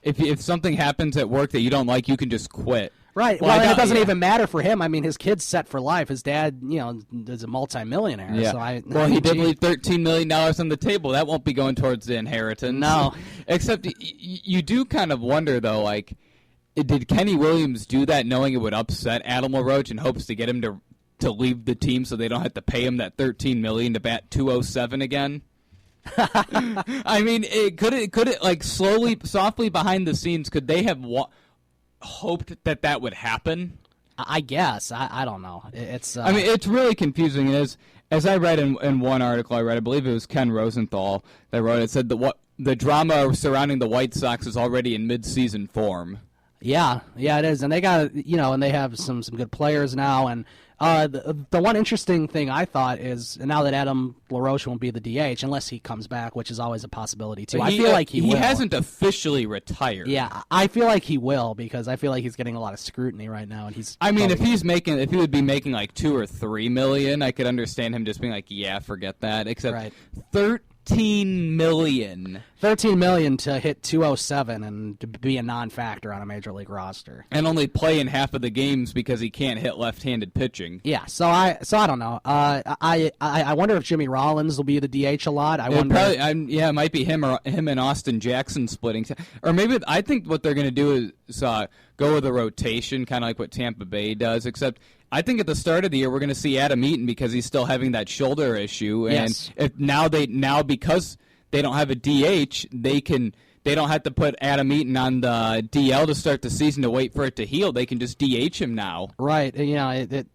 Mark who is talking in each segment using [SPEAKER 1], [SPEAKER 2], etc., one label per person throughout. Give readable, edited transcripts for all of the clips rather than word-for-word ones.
[SPEAKER 1] if something happens at work that you don't like, you can just quit.
[SPEAKER 2] Right. Well, and it doesn't even matter for him. I mean, his kid's set for life. His dad, is a multimillionaire.
[SPEAKER 1] Yeah.
[SPEAKER 2] So
[SPEAKER 1] he did leave $13 million on the table. That won't be going towards the inheritance.
[SPEAKER 2] No.
[SPEAKER 1] Except you do kind of wonder, though, like, did Kenny Williams do that knowing it would upset Adam LaRoche in hopes to get him to leave the team so they don't have to pay him that $13 million to bat 207 again? I mean, could it like softly behind the scenes, could they have hoped that would happen?
[SPEAKER 2] I guess. I don't know. It's.
[SPEAKER 1] I mean, it's really confusing. As I read in one article I believe it was Ken Rosenthal that wrote it, said that the drama surrounding the White Sox is already in mid-season form.
[SPEAKER 2] Yeah, it is, and they got and they have some good players now. And the one interesting thing I thought is now that Adam LaRoche won't be the DH unless he comes back, which is always a possibility too. I feel like he will.
[SPEAKER 1] He hasn't officially retired.
[SPEAKER 2] Yeah, I feel like he will because I feel like he's getting a lot of scrutiny right now, and he's.
[SPEAKER 1] I mean, if he would be making like $2 or $3 million, I could understand him just being like, yeah, forget that. Except $13 million.
[SPEAKER 2] $13 million to hit 207 and to be a non-factor on a major league roster,
[SPEAKER 1] and only play in half of the games because he can't hit left-handed pitching.
[SPEAKER 2] Yeah, so I don't know. I wonder if Jimmy Rollins will be the DH a lot.
[SPEAKER 1] It might be him and Austin Jackson splitting, or maybe I think what they're going to do is go with a rotation, kind of like what Tampa Bay does, except. I think at the start of the year we're going to see Adam Eaton because he's still having that shoulder issue, and now because they don't have a DH, they don't have to put Adam Eaton on the DL to start the season to wait for it to heal. They can just DH him now.
[SPEAKER 2] Right. It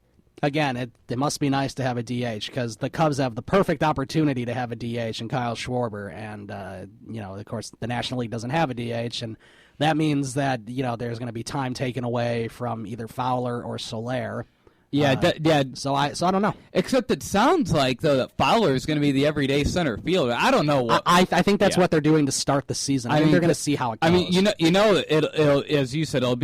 [SPEAKER 2] must be nice to have a DH because the Cubs have the perfect opportunity to have a DH in Kyle Schwarber, and of course the National League doesn't have a DH, and that means that there's going to be time taken away from either Fowler or Soler.
[SPEAKER 1] Yeah,
[SPEAKER 2] So I don't know.
[SPEAKER 1] Except it sounds like though that Fowler is going to be the everyday center fielder. I don't know what.
[SPEAKER 2] I think that's what they're doing to start the season. I think they're going to see how it goes.
[SPEAKER 1] I mean, it'll as you said, it'll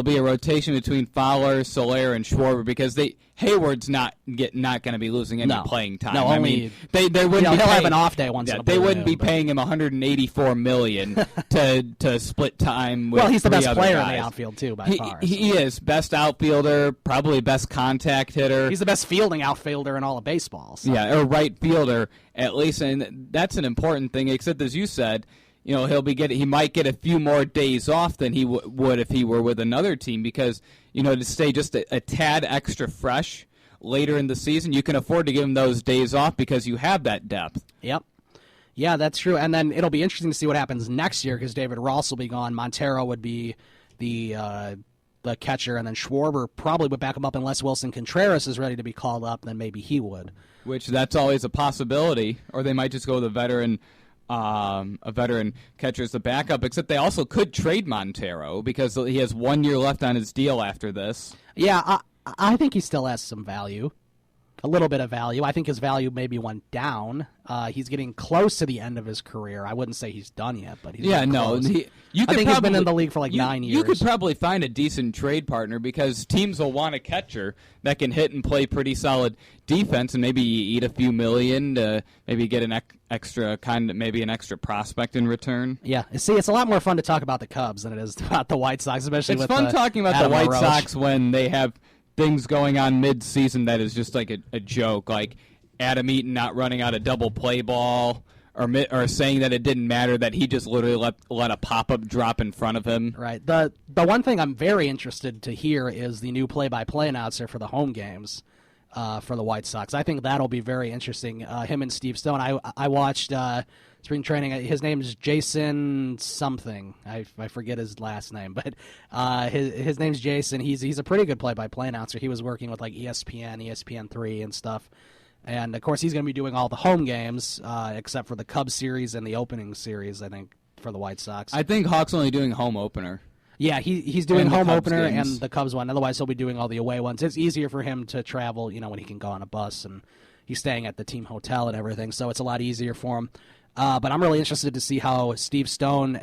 [SPEAKER 1] be a rotation between Fowler, Soler, and Schwarber because Hayward's not going to be losing any playing time.
[SPEAKER 2] No, only
[SPEAKER 1] they wouldn't.
[SPEAKER 2] He'll have an off day once.
[SPEAKER 1] They wouldn't be paying him $184 million to split time. With
[SPEAKER 2] he's the best player
[SPEAKER 1] guys.
[SPEAKER 2] in the outfield too, by far.
[SPEAKER 1] He is best outfielder, probably best contact hitter.
[SPEAKER 2] He's the best fielding outfielder in all of baseball. So.
[SPEAKER 1] Yeah, or right fielder at least, and that's an important thing. Except as you said. He might get a few more days off than he would if he were with another team because, to stay just a tad extra fresh later in the season, you can afford to give him those days off because you have that depth.
[SPEAKER 2] Yep. Yeah, that's true. And then it'll be interesting to see what happens next year because David Ross will be gone. Montero would be the catcher, and then Schwarber probably would back him up unless Wilson Contreras is ready to be called up, then maybe he would.
[SPEAKER 1] Which that's always a possibility, or they might just go with a veteran catcher as the backup, except they also could trade Montero because he has 1 year left on his deal after this.
[SPEAKER 2] Yeah, I think he still has some value. A little bit of value. I think his value maybe went down. He's getting close to the end of his career. I wouldn't say he's done yet, but he's close. I think he's been in the league for 9 years.
[SPEAKER 1] You could probably find a decent trade partner because teams will want a catcher that can hit and play pretty solid defense, and maybe you eat a few million to maybe get an extra prospect in return.
[SPEAKER 2] Yeah, see, it's a lot more fun to talk about the Cubs than it is about the White Sox, especially
[SPEAKER 1] it's
[SPEAKER 2] with
[SPEAKER 1] fun talking about
[SPEAKER 2] Adam
[SPEAKER 1] the White
[SPEAKER 2] LaRoche.
[SPEAKER 1] Sox when they have things going on mid-season that is just like a joke, like Adam Eaton not running out a double play ball, or saying that it didn't matter that he just literally let a pop-up drop in front of him.
[SPEAKER 2] Right. The one thing I'm very interested to hear is the new play-by-play announcer for the home games for the White Sox. I think that'll be very interesting. Him and Steve Stone. I watched spring training. His name is Jason something. I forget his last name, but his name's Jason. He's a pretty good play-by-play announcer. He was working with like ESPN, ESPN3 and stuff. And, of course, he's going to be doing all the home games except for the Cubs series and the opening series, I think, for the White Sox.
[SPEAKER 1] I think Hawk's only doing home opener.
[SPEAKER 2] Yeah, he's doing home opener
[SPEAKER 1] games.
[SPEAKER 2] and the Cubs one. Otherwise, he'll be doing all the away ones. It's easier for him to travel, when he can go on a bus, and he's staying at the team hotel and everything, so it's a lot easier for him. But I'm really interested to see how Steve Stone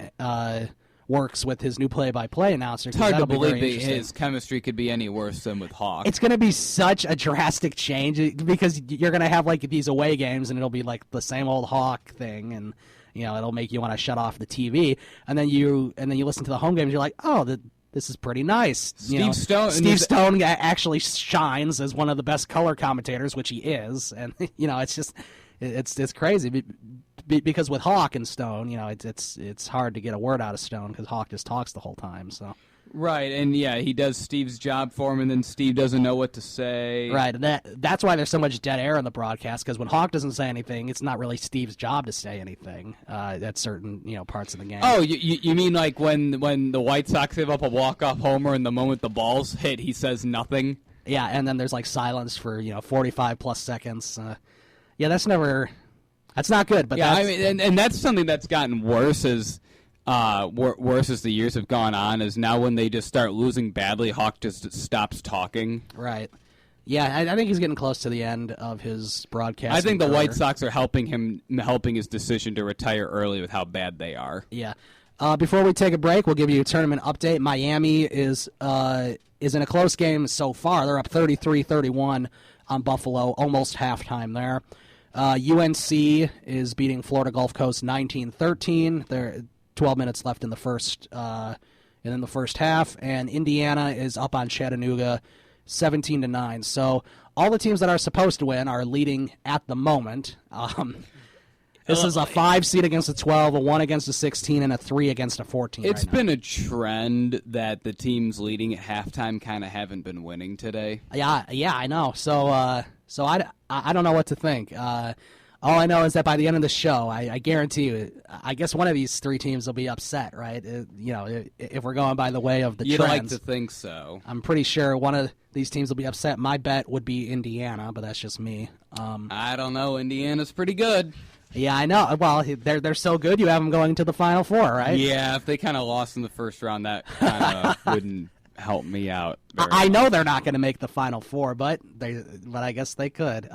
[SPEAKER 2] works with his new play-by-play announcer.
[SPEAKER 1] It's hard to believe that his chemistry could be any worse than with Hawk.
[SPEAKER 2] It's going to be such a drastic change because you're going to have like these away games and it'll be like the same old Hawk thing, and It'll make you want to shut off the TV, and then you listen to the home games. You're like, oh, this is pretty nice.
[SPEAKER 1] Steve
[SPEAKER 2] Stone actually shines as one of the best color commentators, which he is, and it's just it's crazy because with Hawk and Stone, it's hard to get a word out of Stone because Hawk just talks the whole time. So.
[SPEAKER 1] Right, and he does Steve's job for him, and then Steve doesn't know what to say.
[SPEAKER 2] Right, and that's why there's so much dead air in the broadcast, because when Hawk doesn't say anything, it's not really Steve's job to say anything at certain parts of the game.
[SPEAKER 1] Oh, you mean like when the White Sox give up a walk-off homer and the moment the ball's hit, he says nothing?
[SPEAKER 2] Yeah, and then there's like silence for 45-plus seconds. That's not good. But
[SPEAKER 1] I mean, and that's something that's gotten worse as the years have gone on, is now when they just start losing badly, Hawk just stops talking.
[SPEAKER 2] Right. Yeah, I think he's getting close to the end of his broadcast.
[SPEAKER 1] I think the White Sox are helping his decision to retire early with how bad they are.
[SPEAKER 2] Yeah. Before we take a break, we'll give you a tournament update. Miami is in a close game so far. They're up 33-31 on Buffalo, almost halftime there. UNC is beating Florida Gulf Coast 19-13. They're 12 minutes left in the first half, and Indiana is up on Chattanooga 17-9. So all the teams that are supposed to win are leading at the moment. This is a 5 seed against a 12, a 1 against a 16, and a 3 against a 14.
[SPEAKER 1] It's been a trend that the teams leading at halftime kind of haven't been winning today.
[SPEAKER 2] Yeah, I know. So I don't know what to think. All I know is that by the end of the show, I guarantee you, I guess one of these three teams will be upset, right? If we're going by the way of the trends.
[SPEAKER 1] You'd like to think so.
[SPEAKER 2] I'm pretty sure one of these teams will be upset. My bet would be Indiana, but that's just me.
[SPEAKER 1] I don't know. Indiana's pretty good.
[SPEAKER 2] Yeah, I know. Well, they're so good, you have them going to the Final Four, right?
[SPEAKER 1] Yeah, if they kind of lost in the first round, that kind of wouldn't help me out.
[SPEAKER 2] I know they're not going to make the Final Four, but I guess they could.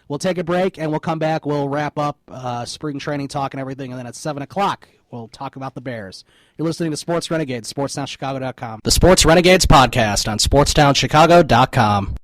[SPEAKER 2] We'll take a break, and we'll come back. We'll wrap up spring training talk and everything, and then at 7 o'clock, we'll talk about the Bears. You're listening to Sports Renegades, SportsTownChicago.com. The Sports Renegades podcast on SportsTownChicago.com.